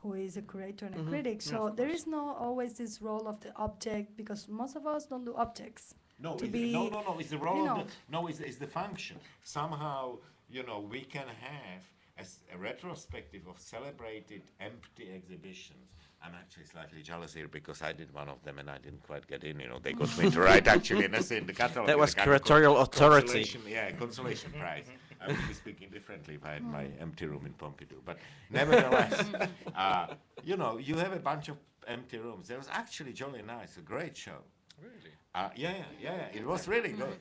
who is a curator and a Mm-hmm. critic. Yeah, So of there course. is no always this role of the object, because most of us don't do objects No, to no, be, no, no. It's the role you of the know. no. It's the function. Somehow, we can have as a retrospective of celebrated empty exhibitions. I'm actually slightly jealous here because I did one of them and I didn't quite get in. They got me to write actually in the catalog. That in was the kind of curatorial authority. Consolation, yeah, consolation prize. I would be speaking differently if I had my empty room in Pompidou. But nevertheless, you have a bunch of empty rooms. It was actually jolly nice, a great show. Really? Yeah, it was really good.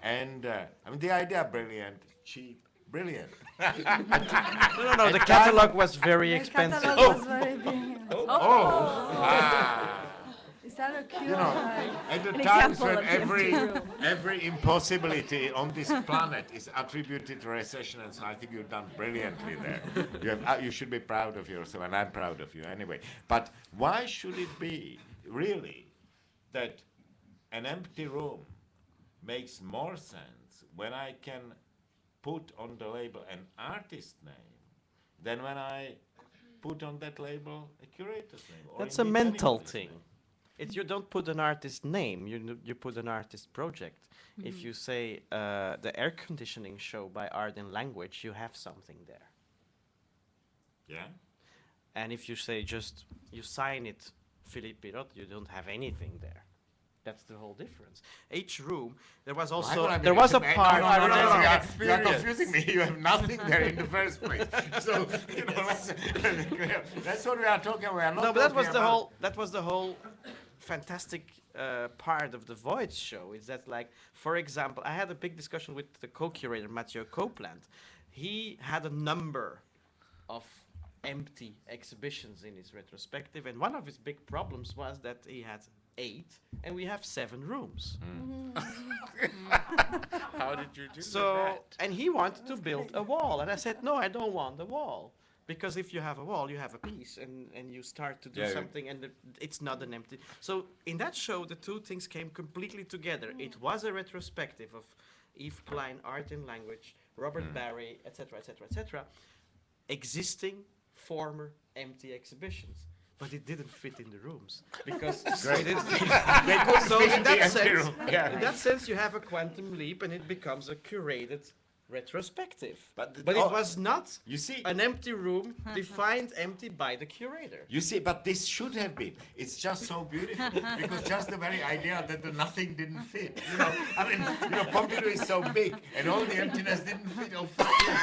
And I mean, the idea, brilliant, cheap, brilliant. No, the catalog was very The expensive. catalog was very big. Is that a cute? At the An times example when of the empty room. every impossibility on this planet is attributed to recession, and so I think you've done brilliantly there. You should be proud of yourself, and I'm proud of you anyway. But why should it be really that an empty room makes more sense when I can put on the label an artist name than when I put on that label a curator's name? Or That's a indeed mental anybody's thing. name? You don't put an artist name, you put an artist project. If you say the air conditioning show by Art and Language, you have something there. Yeah? And if you say just, you sign it Philippe Pirot, you don't have anything there. That's the whole difference. Each room, there was also, there was a part. You are confusing me. You have nothing there in the first place. So, that's what we are talking about. We are not No, but that was talking the about- whole. That was the whole fantastic part of the Void show. Is that, like, for example, I had a big discussion with the co-curator Mathieu Copeland. He had a number of empty exhibitions in his retrospective, and one of his big problems was that he had 8, and we have 7 rooms. How did you do So, that? and he wanted to build a wall, and I said, no, I don't want a wall. Because if you have a wall, you have a piece, and you start to do something, and it's not an empty. So in that show, the two things came completely together. It was a retrospective of Yves Klein, Art and Language, Robert Barry, etc., etc., etc., existing former empty exhibitions. But it didn't fit in the rooms because it didn't fit. They couldn't So fit in in the that empty sense, room. Yeah. in that sense, you have a quantum leap, and it becomes a curated retrospective. But But it was not You see, an empty room defined empty by the curator. but this should have been. It's just so beautiful because just the very idea that the nothing didn't fit. I mean, Pompidou is so big and all the emptiness didn't fit. Oh, fuck you.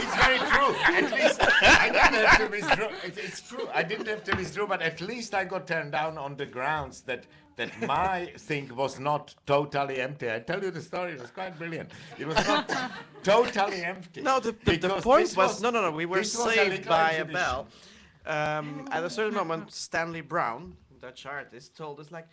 It's very true. At least I didn't have to withdraw. It's true. I didn't have to withdraw, but at least I got turned down on the grounds that my thing was not totally empty. I tell you the story. It was quite brilliant. It was not totally empty. No, the because point this was, no, we were this was a saved little by a exhibition. bell. At a certain moment, Stanley Brown, Dutch artist, told us, like,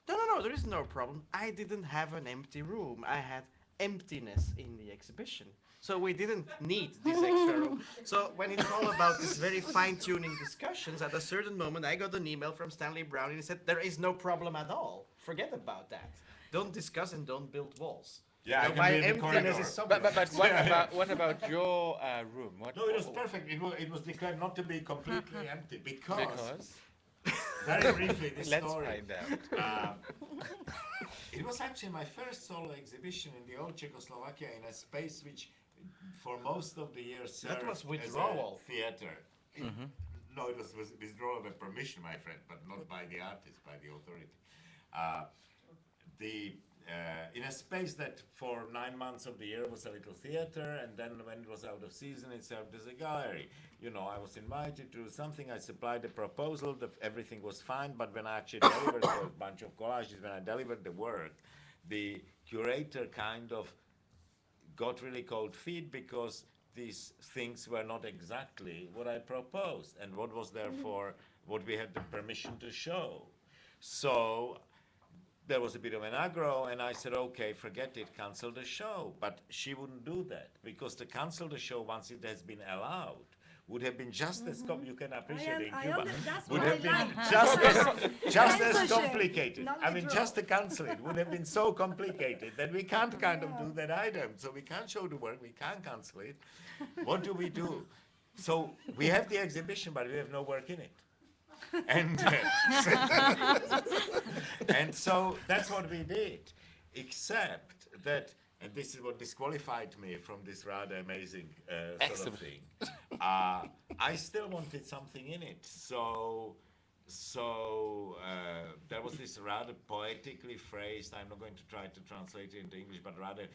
no, there is no problem. I didn't have an empty room. I had emptiness in the exhibition. So we didn't need this extra room. So when it's all about this very fine-tuning discussions, at a certain moment, I got an email from Stanley Brown, and he said, there is no problem at all. Forget about that. Don't discuss and don't build walls. Yeah, I So can my be in the emptiness corridor. is something. But what about your room? No, it was perfect. It was declared not to be completely empty because Because very briefly this let's story. find out. It was actually my first solo exhibition in the old Czechoslovakia in a space which, for most of the year, served was as a withdrawal. theater. No, it was withdrawal with permission, my friend, but not by the artist, by the authority. In a space that for 9 months of the year was a little theater, and then when it was out of season, it served as a gallery. I was invited to do something. I supplied a proposal. Everything was fine, but when I actually delivered a bunch of collages, when I delivered the work, the curator kind of got really cold feet because these things were not exactly what I proposed and what was therefore what we had the permission to show. So there was a bit of an aggro, and I said, okay, forget it, cancel the show. But she wouldn't do that, because to cancel the show once it has been allowed would have been just as you can appreciate it in Cuba, would have been just as Censorship, complicated. not I mean, withdrawal. just to cancel it would have been so complicated that we can't kind of do that either. So we can't show the work, we can't cancel it. What do we do? So we have the exhibition, but we have no work in it. And and so that's what we did, except that, and this is what disqualified me from this rather amazing sort of thing. I still wanted something in it, so there was this rather poetically phrased. I'm not going to try to translate it into English, but rather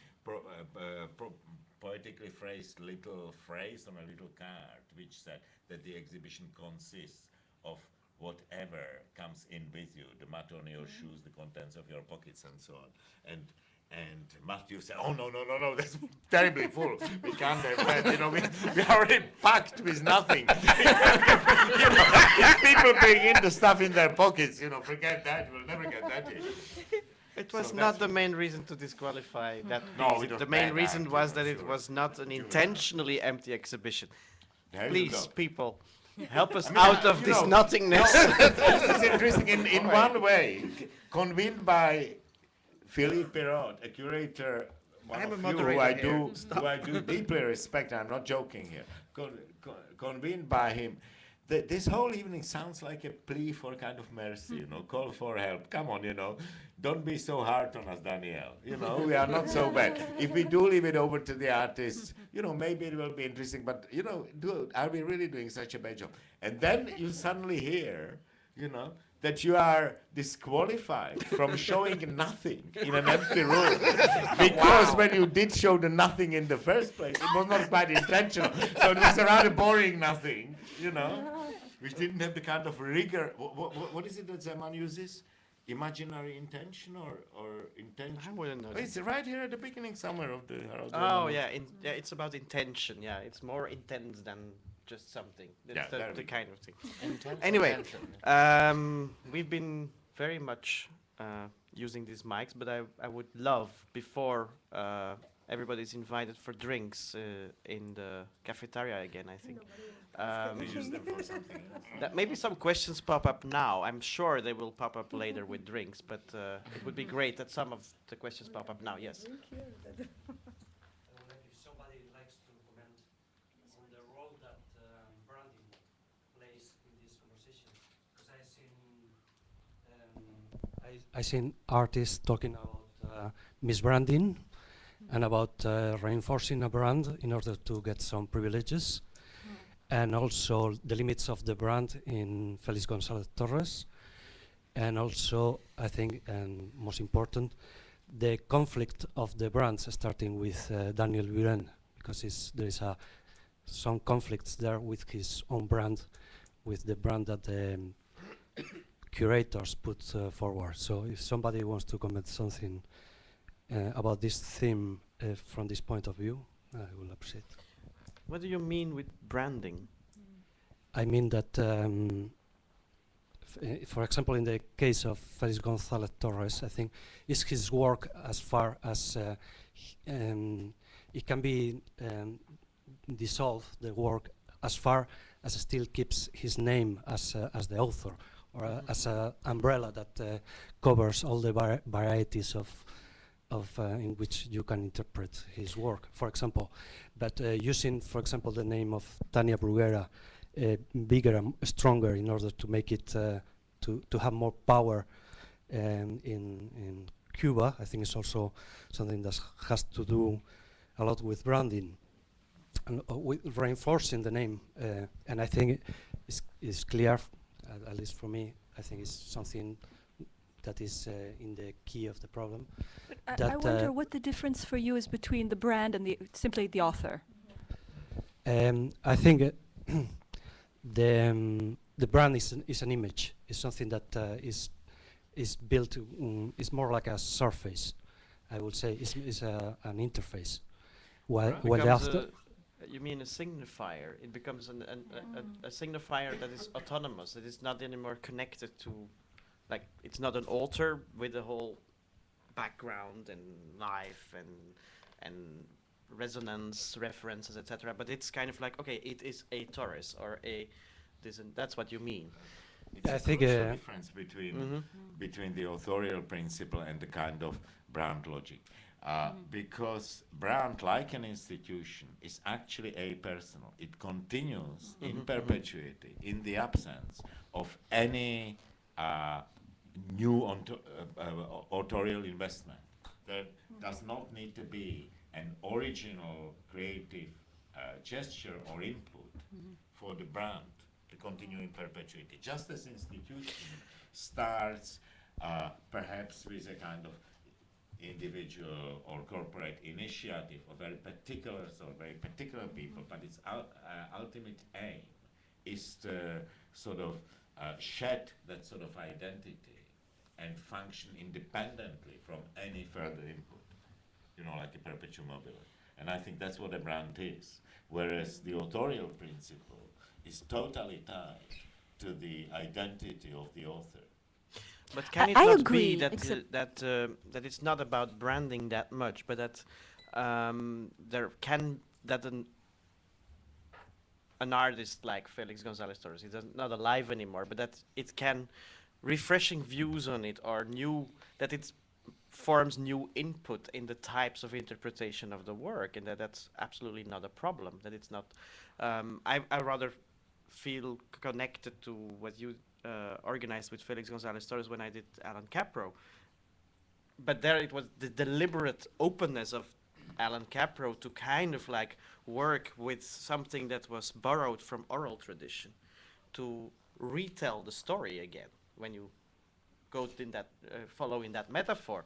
poetically phrased little phrase on a little card, which said that the exhibition consists of whatever comes in with you, the mat on your shoes, the contents of your pockets, and so on. And Matthew said, "Oh no, that's terribly full. We can't have that. You know, we are already packed with nothing. You know, if people bring in the stuff in their pockets, you know, forget that. We'll never get that in." It was So not that's the main reason to disqualify that No, piece. it was The main bad reason art, was it that was it sure. was not an intentionally empty exhibition. There you Please, go. people, help us mean, out of you this know, nothingness. This is interesting in one way. Convened by Philippe Perrault, a curator, one I'm a of you who moderator who I do deeply respect. I'm not joking here. Convened by him. This whole evening sounds like a plea for kind of mercy, you know, call for help. Come on, you know, don't be so hard on us, Daniel. You know, we are not so bad. If we do leave it over to the artists, you know, maybe it will be interesting, but, you know, are we really doing such a bad job? And then you suddenly hear, you know, that you are disqualified from showing nothing in an empty room. Because when you did show the nothing in the first place, it was not quite intentional. So it was a rather boring nothing, you know, which didn't have the kind of rigor. What is it that Zeman uses? Imaginary intention or intention? I wouldn't know. Oh, it's right here at the beginning somewhere of the Harold Oh Zeman. yeah, it's about intention. Yeah, it's more intense than just something. That's Yeah, there the we kind of thing. Intense Anyway, attention. we've been very much using these mics, but I would love, before everybody's invited for drinks in the cafeteria again, I think. We use them for something else. That maybe some questions pop up now. I'm sure they will pop up later with drinks, but it would be great that some of the questions pop up now. Yes. If somebody likes to comment on the role that branding plays in this conversation, because I seen artists talking about misbranding and about reinforcing a brand in order to get some privileges, and also the limits of the brand in Felix González Torres, and also I think, and most important, the conflict of the brands, starting with Daniel Buren, because there is some conflicts there with his own brand, with the brand that the curators put forward. So if somebody wants to comment something about this theme from this point of view, I will appreciate. What do you mean with branding? I mean that, for example, in the case of Felix González Torres, I think is his work as far as it can be dissolved, the work, as far as it still keeps his name as the author, or as an umbrella that covers all the varieties of in which you can interpret his work, for example. But using, for example, the name of Tania Bruguera, bigger and stronger, in order to make it to have more power in Cuba, I think it's also something that has to do a lot with branding and with reinforcing the name. And I think it's clear, at least for me, I think it's something that is in the key of the problem. I wonder what the difference for you is between the brand and simply the author. I think the brand is an image. It's something that is built. It's more like a surface. I would say it's an interface. While the author. You mean a signifier? It becomes a signifier that is autonomous. That is not anymore connected to, like, it's not an altar with a whole background and life and resonance, references, etc. But it's kind of like, okay, it is a Taurus or a this, and that's what you mean. It's I a think, crucial difference between the authorial principle and the kind of brand logic. because Brand, like an institution, is actually apersonal. It continues in perpetuity in the absence of any new authorial investment. There does not need to be an original creative gesture or input for the brand to continue in perpetuity. Just as institution starts perhaps with a kind of individual or corporate initiative of very particular people, but its ultimate aim is to sort of shed that sort of identity and function independently from any further input, you know, like a perpetuum mobile. And I think that's what a brand is, whereas the authorial principle is totally tied to the identity of the author. But can it I not agree, be that except- that it's not about branding that much, but that an artist like Felix González Torres, he's not alive anymore, but that it can refreshing views on it or that it forms new input in the types of interpretation of the work, and that's absolutely not a problem. That it's not. I rather feel connected to what you organized with Felix González Torres when I did Alan Capro. But there it was the deliberate openness of Alan Capro to kind of like work with something that was borrowed from oral tradition to retell the story again when you go in that follow in that metaphor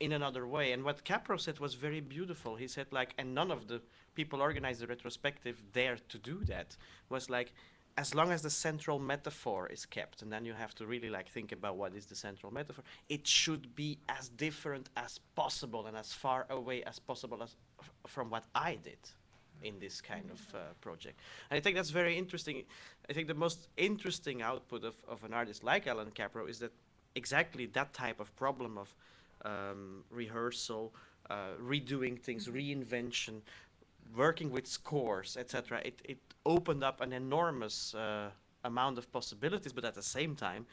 in another way. And what Capro said was very beautiful. He said like, and none of the people organized the retrospective dared to do that, was like, as long as the central metaphor is kept, and then you have to really like think about what is the central metaphor, it should be as different as possible and as far away as possible as from what I did in this kind of project. And I think that's very interesting. I think the most interesting output of an artist like Alan Capro is that exactly that type of problem of rehearsal, redoing things, reinvention, working with scores, etc. It opened up an enormous amount of possibilities, but at the same time,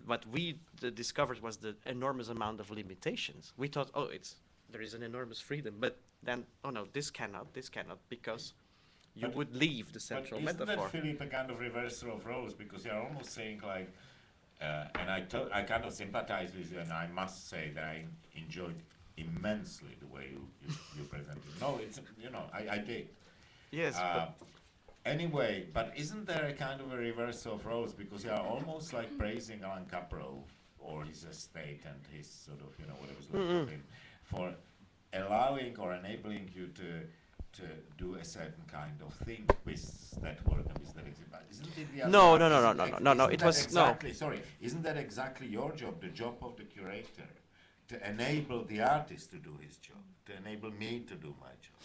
what we discovered was the enormous amount of limitations. We thought, oh, there is an enormous freedom, but then, oh no, this cannot, because you would leave the central metaphor. But isn't that, Philippe, a kind of reversal of roles? Because you're almost saying like, and I kind of sympathize with you, and I must say that I enjoyed immensely the way you presented. No, it's, you know, I did. Yes. Anyway, but isn't there a kind of a reversal of roles? Because you are almost like praising Alan Capro or his estate and his sort of, you know, whatever's left of him, for allowing or enabling you to do a certain kind of thing with that work and with that exhibit. Isn't it the other No. It was exactly, sorry. Isn't that exactly your job, the job of the curator, to enable the artist to do his job, to enable me to do my job?